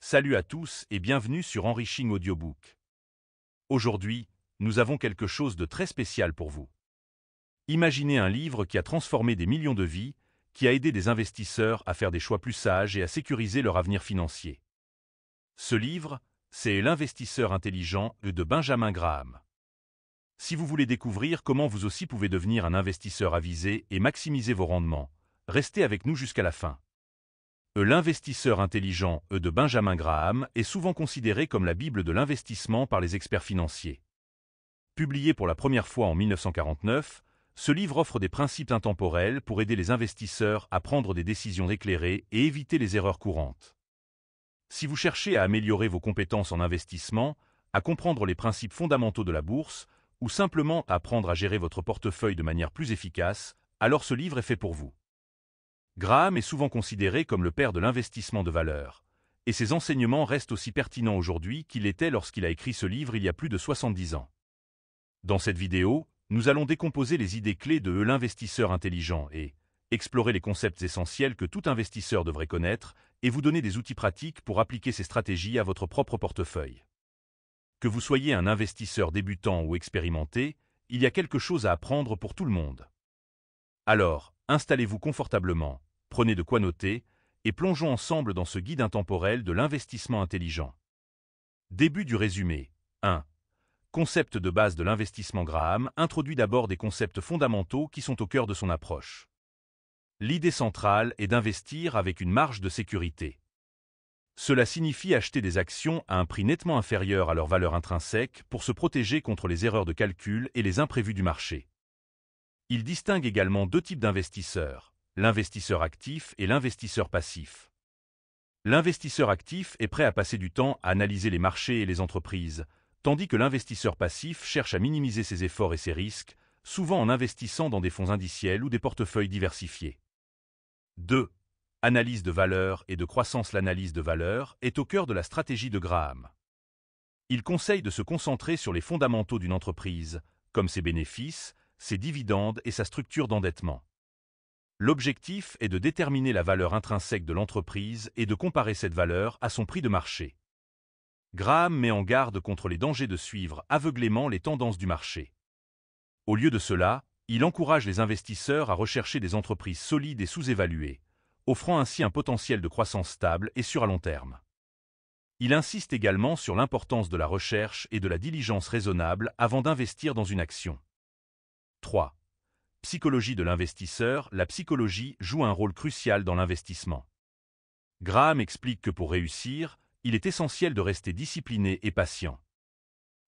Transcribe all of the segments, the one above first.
Salut à tous et bienvenue sur Enriching Audiobook. Aujourd'hui, nous avons quelque chose de très spécial pour vous. Imaginez un livre qui a transformé des millions de vies, qui a aidé des investisseurs à faire des choix plus sages et à sécuriser leur avenir financier. Ce livre, c'est L'investisseur intelligent de Benjamin Graham. Si vous voulez découvrir comment vous aussi pouvez devenir un investisseur avisé et maximiser vos rendements, restez avec nous jusqu'à la fin. L'investisseur intelligent de Benjamin Graham est souvent considéré comme la Bible de l'investissement par les experts financiers. Publié pour la première fois en 1949, ce livre offre des principes intemporels pour aider les investisseurs à prendre des décisions éclairées et éviter les erreurs courantes. Si vous cherchez à améliorer vos compétences en investissement, à comprendre les principes fondamentaux de la bourse, ou simplement à apprendre à gérer votre portefeuille de manière plus efficace, alors ce livre est fait pour vous. Graham est souvent considéré comme le père de l'investissement de valeur, et ses enseignements restent aussi pertinents aujourd'hui qu'ils l'étaient lorsqu'il a écrit ce livre il y a plus de 70 ans. Dans cette vidéo, nous allons décomposer les idées clés de l'investisseur intelligent et explorer les concepts essentiels que tout investisseur devrait connaître et vous donner des outils pratiques pour appliquer ces stratégies à votre propre portefeuille. Que vous soyez un investisseur débutant ou expérimenté, il y a quelque chose à apprendre pour tout le monde. Alors, installez-vous confortablement, prenez de quoi noter, et plongeons ensemble dans ce guide intemporel de l'investissement intelligent. Début du résumé. 1. Concept de base de l'investissement. Graham introduit d'abord des concepts fondamentaux qui sont au cœur de son approche. L'idée centrale est d'investir avec une marge de sécurité. Cela signifie acheter des actions à un prix nettement inférieur à leur valeur intrinsèque pour se protéger contre les erreurs de calcul et les imprévus du marché. Il distingue également deux types d'investisseurs, l'investisseur actif et l'investisseur passif. L'investisseur actif est prêt à passer du temps à analyser les marchés et les entreprises, tandis que l'investisseur passif cherche à minimiser ses efforts et ses risques, souvent en investissant dans des fonds indiciels ou des portefeuilles diversifiés. 2. Analyse de valeur et de croissance. L'analyse de valeur est au cœur de la stratégie de Graham. Il conseille de se concentrer sur les fondamentaux d'une entreprise, comme ses bénéfices, ses dividendes et sa structure d'endettement. L'objectif est de déterminer la valeur intrinsèque de l'entreprise et de comparer cette valeur à son prix de marché. Graham met en garde contre les dangers de suivre aveuglément les tendances du marché. Au lieu de cela, il encourage les investisseurs à rechercher des entreprises solides et sous-évaluées, offrant ainsi un potentiel de croissance stable et sûr à long terme. Il insiste également sur l'importance de la recherche et de la diligence raisonnable avant d'investir dans une action. 3. Psychologie de l'investisseur. La psychologie joue un rôle crucial dans l'investissement. Graham explique que pour réussir, il est essentiel de rester discipliné et patient.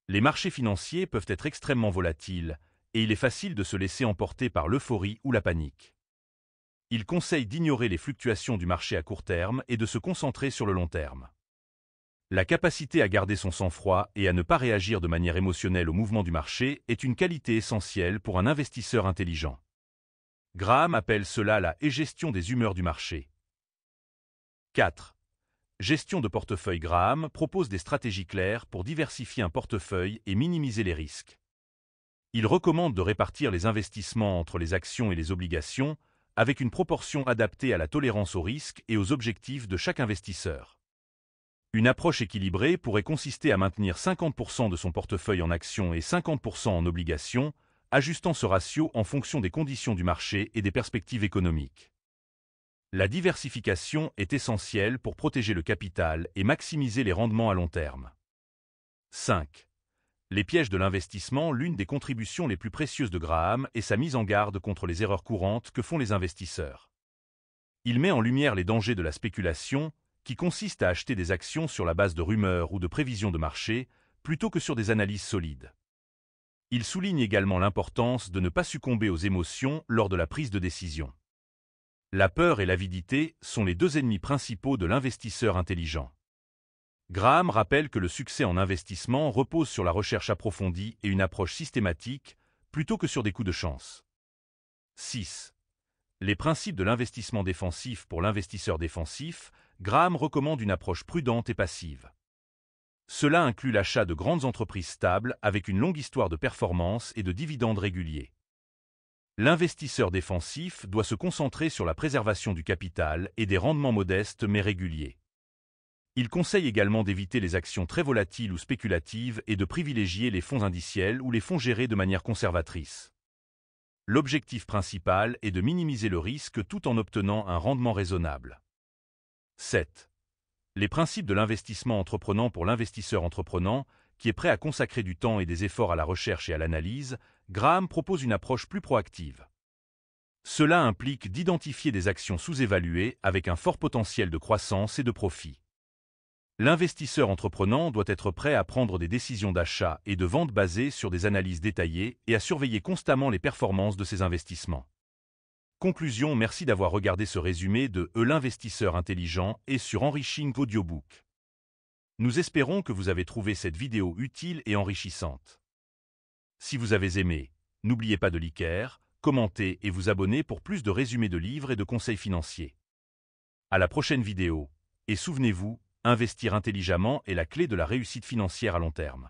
Les marchés financiers peuvent être extrêmement volatiles, et il est facile de se laisser emporter par l'euphorie ou la panique. Il conseille d'ignorer les fluctuations du marché à court terme et de se concentrer sur le long terme. La capacité à garder son sang-froid et à ne pas réagir de manière émotionnelle au mouvement du marché est une qualité essentielle pour un investisseur intelligent. Graham appelle cela la gestion des humeurs du marché. 4. Gestion de portefeuille. Graham propose des stratégies claires pour diversifier un portefeuille et minimiser les risques. Il recommande de répartir les investissements entre les actions et les obligations avec une proportion adaptée à la tolérance au risque et aux objectifs de chaque investisseur. Une approche équilibrée pourrait consister à maintenir 50% de son portefeuille en actions et 50% en obligations, ajustant ce ratio en fonction des conditions du marché et des perspectives économiques. La diversification est essentielle pour protéger le capital et maximiser les rendements à long terme. 5. Les pièges de l'investissement. L'une des contributions les plus précieuses de Graham est sa mise en garde contre les erreurs courantes que font les investisseurs. Il met en lumière les dangers de la spéculation, qui consiste à acheter des actions sur la base de rumeurs ou de prévisions de marché, plutôt que sur des analyses solides. Il souligne également l'importance de ne pas succomber aux émotions lors de la prise de décision. La peur et l'avidité sont les deux ennemis principaux de l'investisseur intelligent. Graham rappelle que le succès en investissement repose sur la recherche approfondie et une approche systématique, plutôt que sur des coups de chance. 6. Les principes de l'investissement défensif. Pour l'investisseur défensif, Graham recommande une approche prudente et passive. Cela inclut l'achat de grandes entreprises stables avec une longue histoire de performance et de dividendes réguliers. L'investisseur défensif doit se concentrer sur la préservation du capital et des rendements modestes mais réguliers. Il conseille également d'éviter les actions très volatiles ou spéculatives et de privilégier les fonds indiciels ou les fonds gérés de manière conservatrice. L'objectif principal est de minimiser le risque tout en obtenant un rendement raisonnable. 7. Les principes de l'investissement entreprenant pour l'investisseur entreprenant, qui est prêt à consacrer du temps et des efforts à la recherche et à l'analyse, Graham propose une approche plus proactive. Cela implique d'identifier des actions sous-évaluées avec un fort potentiel de croissance et de profit. L'investisseur entreprenant doit être prêt à prendre des décisions d'achat et de vente basées sur des analyses détaillées et à surveiller constamment les performances de ses investissements. Conclusion, merci d'avoir regardé ce résumé de l'investisseur intelligent et sur Enriching Audiobook. Nous espérons que vous avez trouvé cette vidéo utile et enrichissante. Si vous avez aimé, n'oubliez pas de liker, commenter et vous abonner pour plus de résumés de livres et de conseils financiers. À la prochaine vidéo, et souvenez-vous, investir intelligemment est la clé de la réussite financière à long terme.